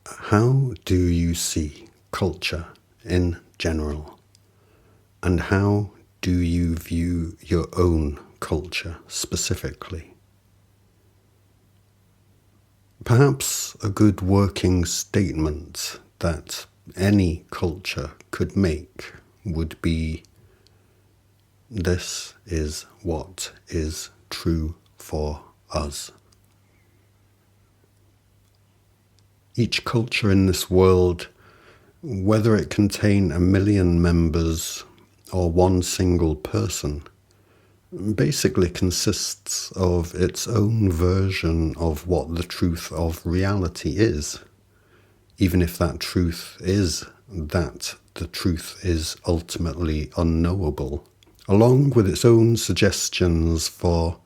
How do you see culture in general? And how do you view your own culture specifically? Perhaps a good working statement that any culture could make would be, this is what is true for us. Each culture in this world, whether it contain 1,000,000 members or one single person, basically consists of its own version of what the truth of reality is, even if that truth is that the truth is ultimately unknowable, along with its own suggestions for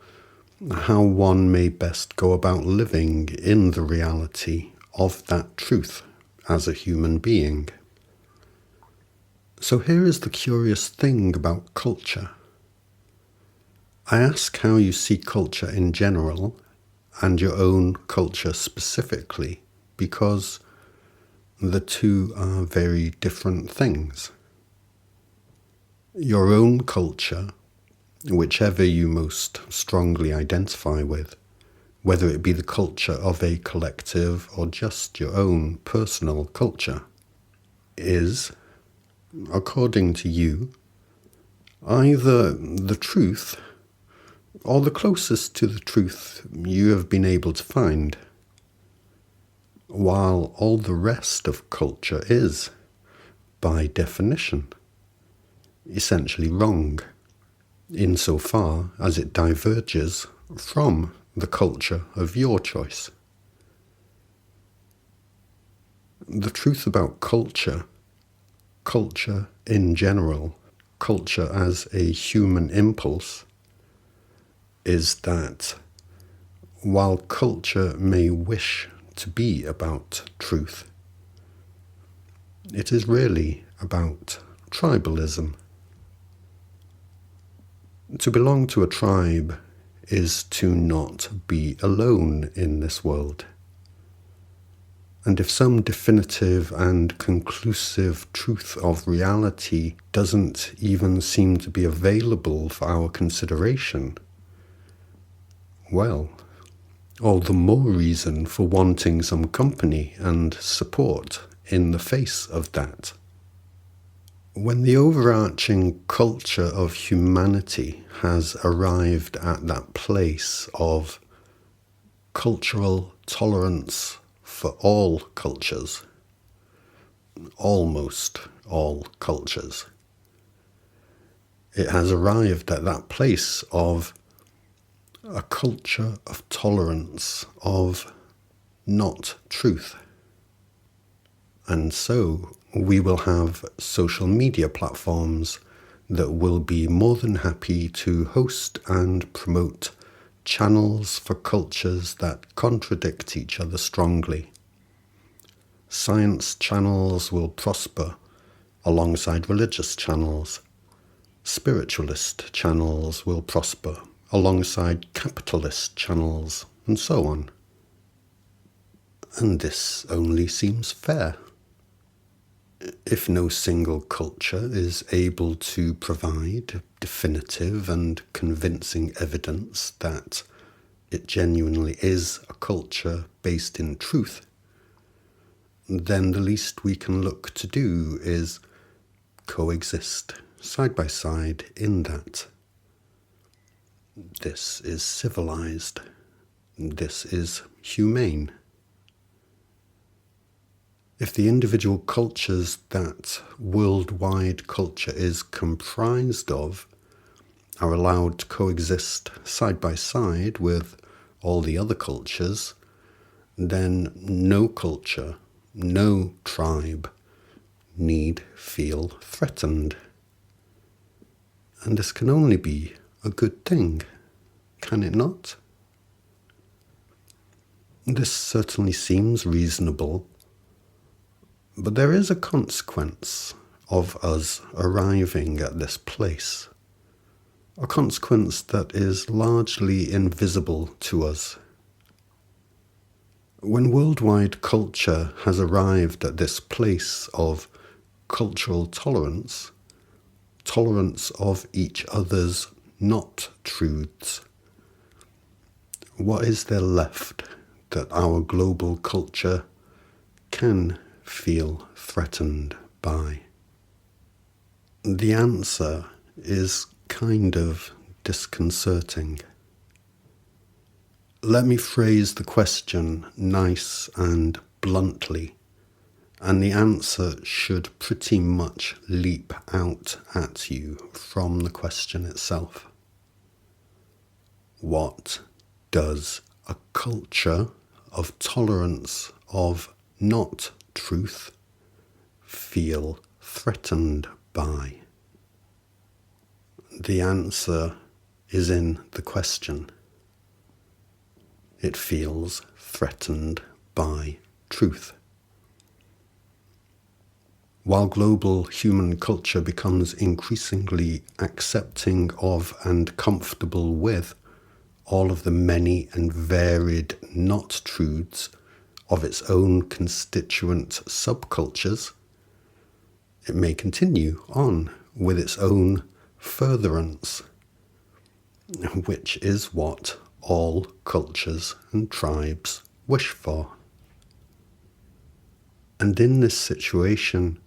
how one may best go about living in the reality of that truth as a human being. So here is the curious thing about culture. I ask how you see culture in general and your own culture specifically, because the two are very different things. Your own culture, whichever you most strongly identify with, whether it be the culture of a collective or just your own personal culture, is, according to you, either the truth or the closest to the truth you have been able to find, while all the rest of culture is, by definition, essentially wrong, insofar as it diverges from the culture of your choice. The truth about culture, culture in general, culture as a human impulse, is that while culture may wish to be about truth, it is really about tribalism. To belong to a tribe is to not be alone in this world. And if some definitive and conclusive truth of reality doesn't even seem to be available for our consideration, well, all the more reason for wanting some company and support in the face of that. When the overarching culture of humanity has arrived at that place of cultural tolerance for all cultures, almost all cultures, it has arrived at that place of a culture of tolerance of not truth. And so we will have social media platforms that will be more than happy to host and promote channels for cultures that contradict each other strongly. Science channels will prosper alongside religious channels. Spiritualist channels will prosper alongside capitalist channels, and so on. And this only seems fair. If no single culture is able to provide definitive and convincing evidence that it genuinely is a culture based in truth, then the least we can look to do is coexist side by side in that. This is civilized. This is humane. If the individual cultures that worldwide culture is comprised of are allowed to coexist side by side with all the other cultures, then no culture, no tribe need feel threatened. And this can only be a good thing, can it not? This certainly seems reasonable, but there is a consequence of us arriving at this place, a consequence that is largely invisible to us. When worldwide culture has arrived at this place of cultural tolerance, tolerance of each other's not truths, what is there left that our global culture can feel threatened by? The answer is kind of disconcerting. Let me phrase the question nice and bluntly, and the answer should pretty much leap out at you from the question itself. What does a culture of tolerance of not truth feel threatened by? The answer is in the question. It feels threatened by truth. While global human culture becomes increasingly accepting of and comfortable with all of the many and varied not truths of its own constituent subcultures, it may continue on with its own furtherance, which is what all cultures and tribes wish for. And in this situation,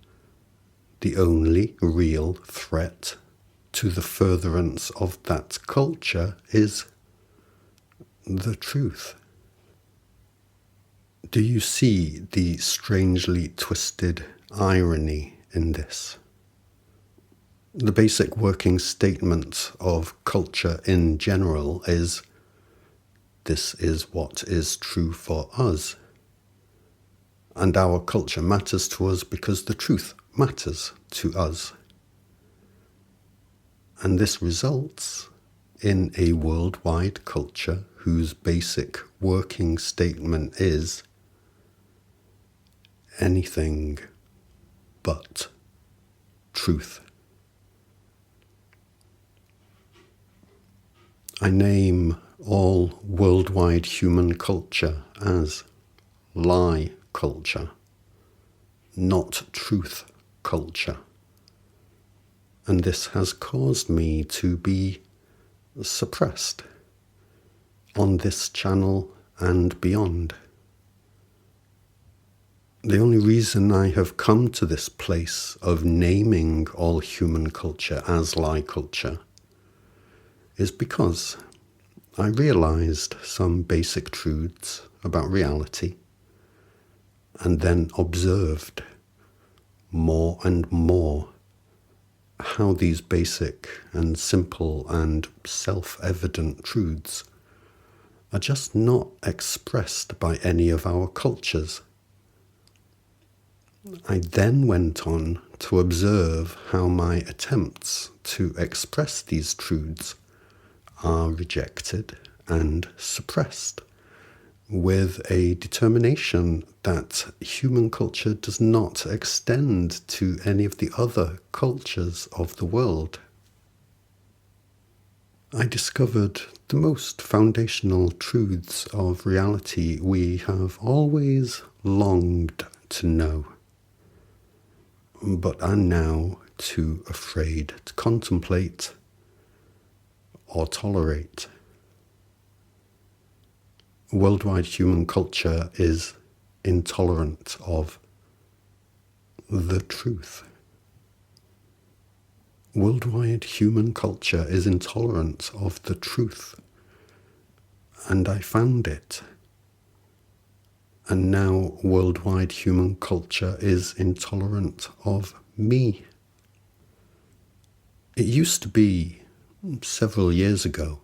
the only real threat to the furtherance of that culture is the truth. Do you see the strangely twisted irony in this? The basic working statement of culture in general is, this is what is true for us. And our culture matters to us because the truth matters to us. And this results in a worldwide culture whose basic working statement is anything but truth. I name all worldwide human culture as lie culture, not truth culture. And this has caused me to be suppressed on this channel and beyond. The only reason I have come to this place of naming all human culture as lie culture is because I realized some basic truths about reality and then observed more and more how these basic and simple and self-evident truths are just not expressed by any of our cultures. I then went on to observe how my attempts to express these truths are rejected and suppressed with a determination that human culture does not extend to any of the other cultures of the world. I discovered the most foundational truths of reality we have always longed to know, but are now too afraid to contemplate or tolerate. Worldwide human culture is intolerant of the truth. Worldwide human culture is intolerant of the truth. And I found it. And now worldwide human culture is intolerant of me. It used to be, several years ago,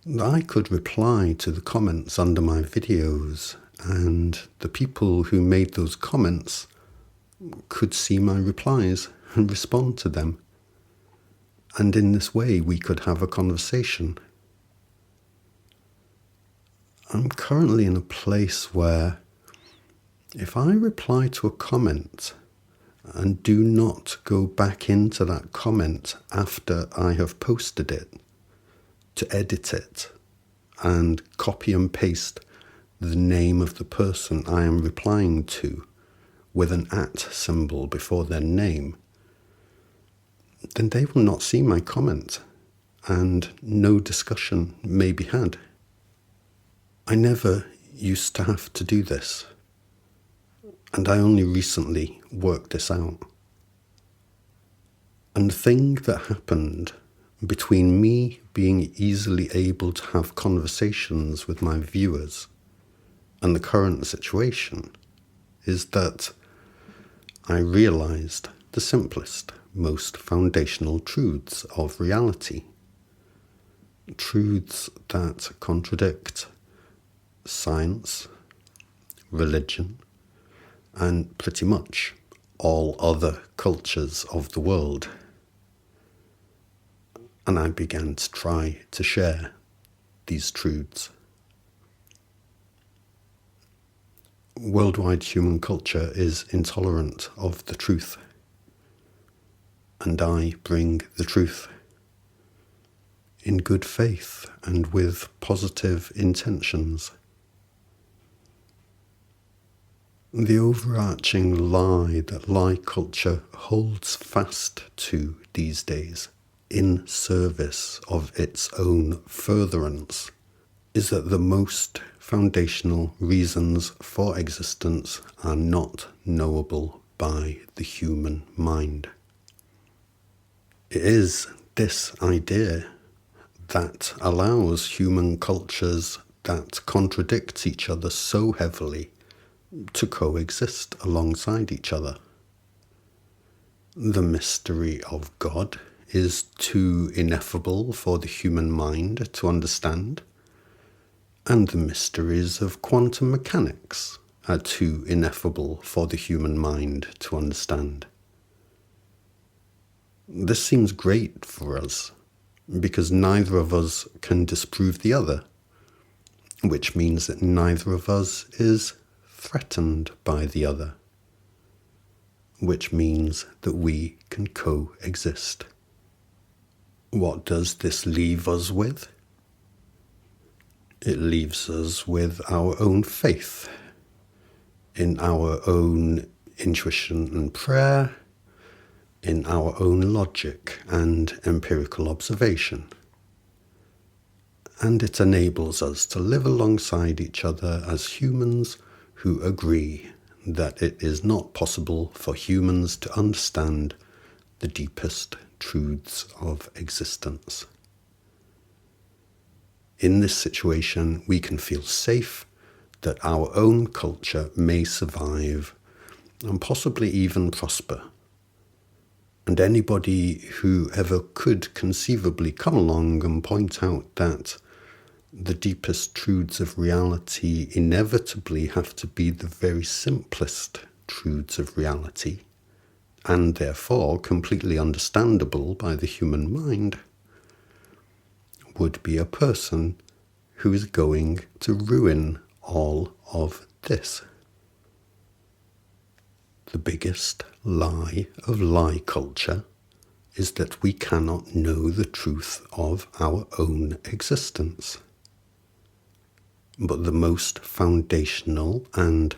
that I could reply to the comments under my videos, and the people who made those comments could see my replies and respond to them. And in this way we could have a conversation. I'm currently in a place where if I reply to a comment and do not go back into that comment after I have posted it, to edit it and copy and paste the name of the person I am replying to with an @ symbol before their name, then they will not see my comment and no discussion may be had. I never used to have to do this, and I only recently worked this out. And the thing that happened between me being easily able to have conversations with my viewers and the current situation is that I realized the simplest, most foundational truths of reality. Truths that contradict science, religion, and pretty much all other cultures of the world. And I began to try to share these truths. Worldwide human culture is intolerant of the truth, and I bring the truth in good faith and with positive intentions. The overarching lie that lie culture holds fast to these days, in service of its own furtherance, is that the most foundational reasons for existence are not knowable by the human mind. It is this idea that allows human cultures that contradict each other so heavily to coexist alongside each other. The mystery of God is too ineffable for the human mind to understand, and the mysteries of quantum mechanics are too ineffable for the human mind to understand. This seems great for us, because neither of us can disprove the other, which means that neither of us is threatened by the other, which means that we can coexist. What does this leave us with? It leaves us with our own faith, in our own intuition and prayer, in our own logic and empirical observation. And it enables us to live alongside each other as humans who agree that it is not possible for humans to understand the deepest truths of existence. In this situation, we can feel safe that our own culture may survive and possibly even prosper. And anybody who ever could conceivably come along and point out that the deepest truths of reality inevitably have to be the very simplest truths of reality, and therefore completely understandable by the human mind, would be a person who is going to ruin all of this. The biggest lie of lie culture is that we cannot know the truth of our own existence. But the most foundational and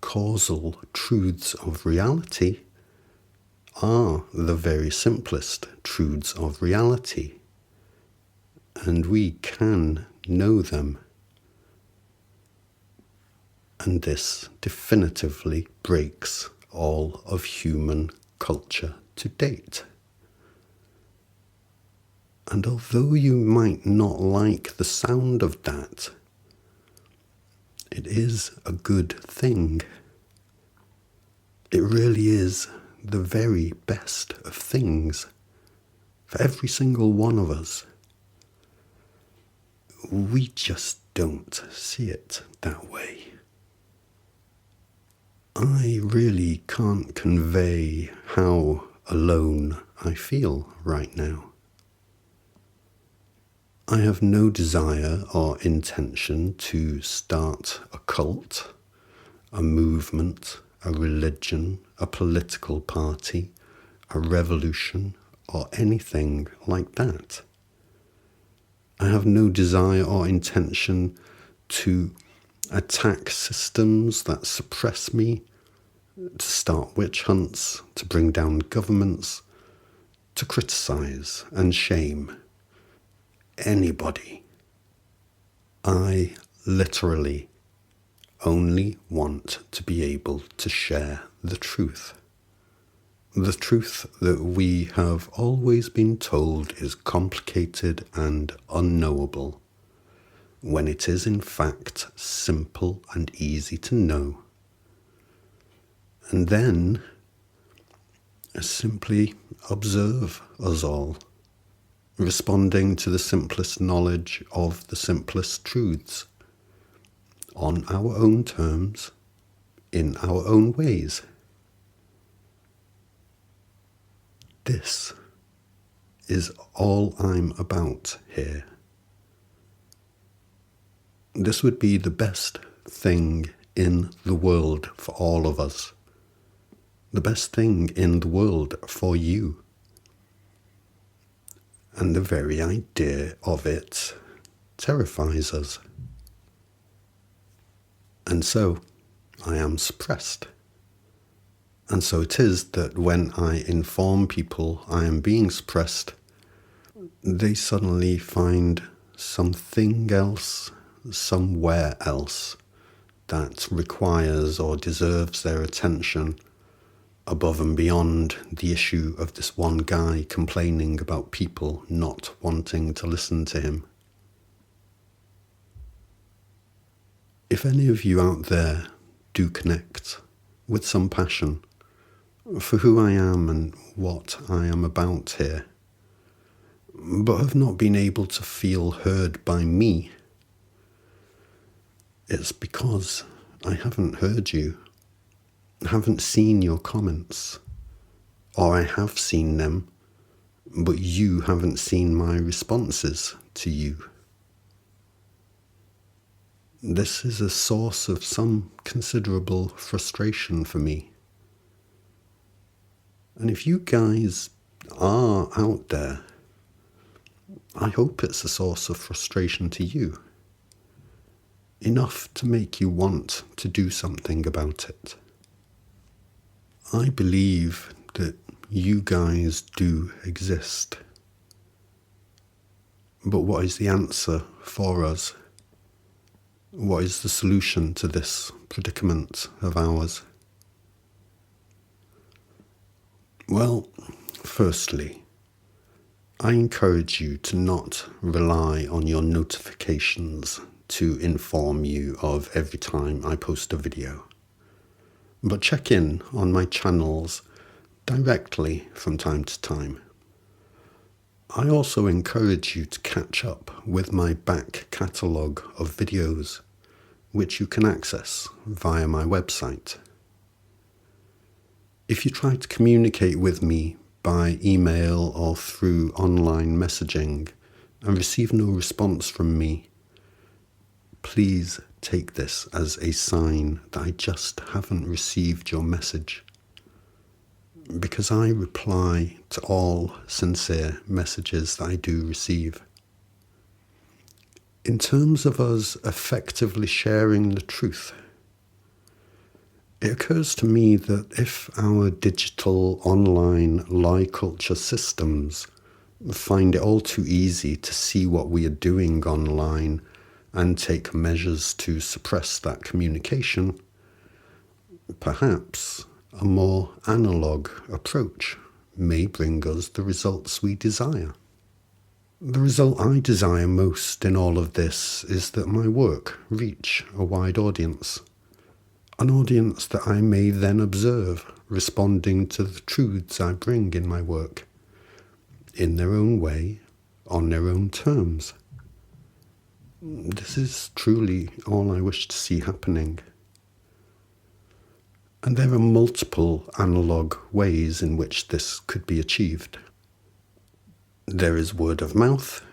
causal truths of reality are the very simplest truths of reality, and we can know them. And this definitively breaks all of human culture to date. And although you might not like the sound of that, it is a good thing. It really is the very best of things for every single one of us. We just don't see it that way. I really can't convey how alone I feel right now. I have no desire or intention to start a cult, a movement, a religion, a political party, a revolution, or anything like that. I have no desire or intention to attack systems that suppress me, to start witch hunts, to bring down governments, to criticize and shame anybody. I literally only want to be able to share the truth. The truth that we have always been told is complicated and unknowable, when it is in fact simple and easy to know. And then simply observe us all, responding to the simplest knowledge of the simplest truths, on our own terms, in our own ways. This is all I'm about here. This would be the best thing in the world for all of us. The best thing in the world for you. And the very idea of it terrifies us. And so I am suppressed. And so it is that when I inform people I am being suppressed, they suddenly find something else, somewhere else, that requires or deserves their attention above and beyond the issue of this one guy complaining about people not wanting to listen to him. If any of you out there do connect with some passion for who I am and what I am about here, but have not been able to feel heard by me, it's because I haven't heard you, haven't seen your comments, or I have seen them, but you haven't seen my responses to you. This is a source of some considerable frustration for me. And if you guys are out there, I hope it's a source of frustration to you. Enough to make you want to do something about it. I believe that you guys do exist. But what is the answer for us? What is the solution to this predicament of ours? Well, firstly, I encourage you to not rely on your notifications to inform you of every time I post a video, but check in on my channels directly from time to time. I also encourage you to catch up with my back catalogue of videos, which you can access via my website. If you try to communicate with me by email or through online messaging and receive no response from me, please take this as a sign that I just haven't received your message, because I reply to all sincere messages that I do receive. In terms of us effectively sharing the truth, it occurs to me that if our digital online lie culture systems find it all too easy to see what we are doing online and take measures to suppress that communication, perhaps a more analog approach may bring us the results we desire. The result I desire most in all of this is that my work reach a wide audience. An audience that I may then observe responding to the truths I bring in my work, in their own way, on their own terms. This is truly all I wish to see happening. And there are multiple analogue ways in which this could be achieved. There is word of mouth,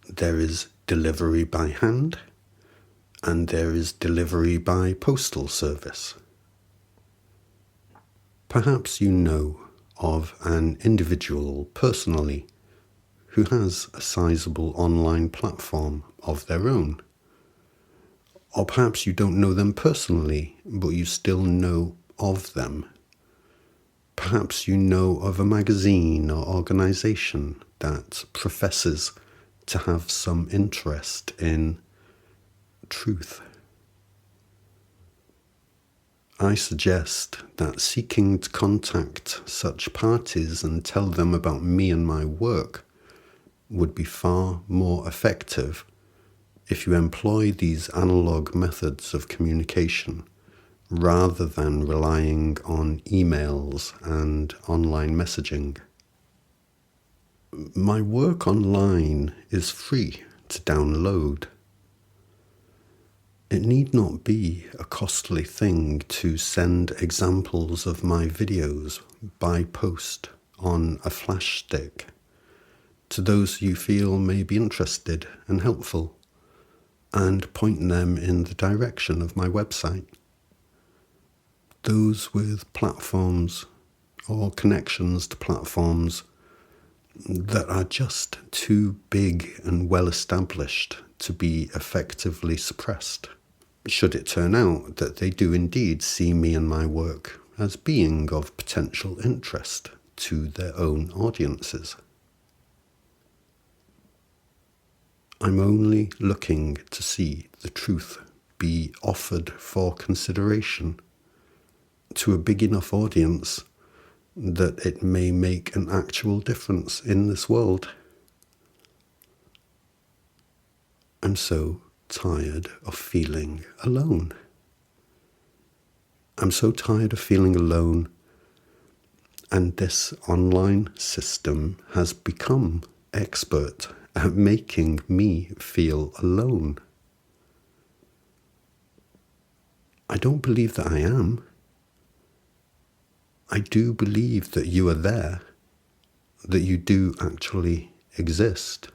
there is delivery by hand, and there is delivery by postal service. Perhaps you know of an individual personally who has a sizable online platform of their own, Or perhaps you don't know them personally, but you still know of them. Perhaps you know of a magazine or organization that professes to have some interest in truth. I suggest that seeking to contact such parties and tell them about me and my work would be far more effective if you employ these analog methods of communication rather than relying on emails and online messaging. My work online is free to download. It need not be a costly thing to send examples of my videos by post on a flash stick to those you feel may be interested and helpful, and point them in the direction of my website. Those with platforms or connections to platforms that are just too big and well established to be effectively suppressed, should it turn out that they do indeed see me and my work as being of potential interest to their own audiences. I'm only looking to see the truth be offered for consideration to a big enough audience that it may make an actual difference in this world. I'm so tired of feeling alone. I'm so tired of feeling alone, and this online system has become expert at making me feel alone. I don't believe that I am. I do believe that you are there, that you do actually exist.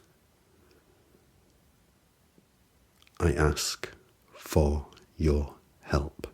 I ask for your help.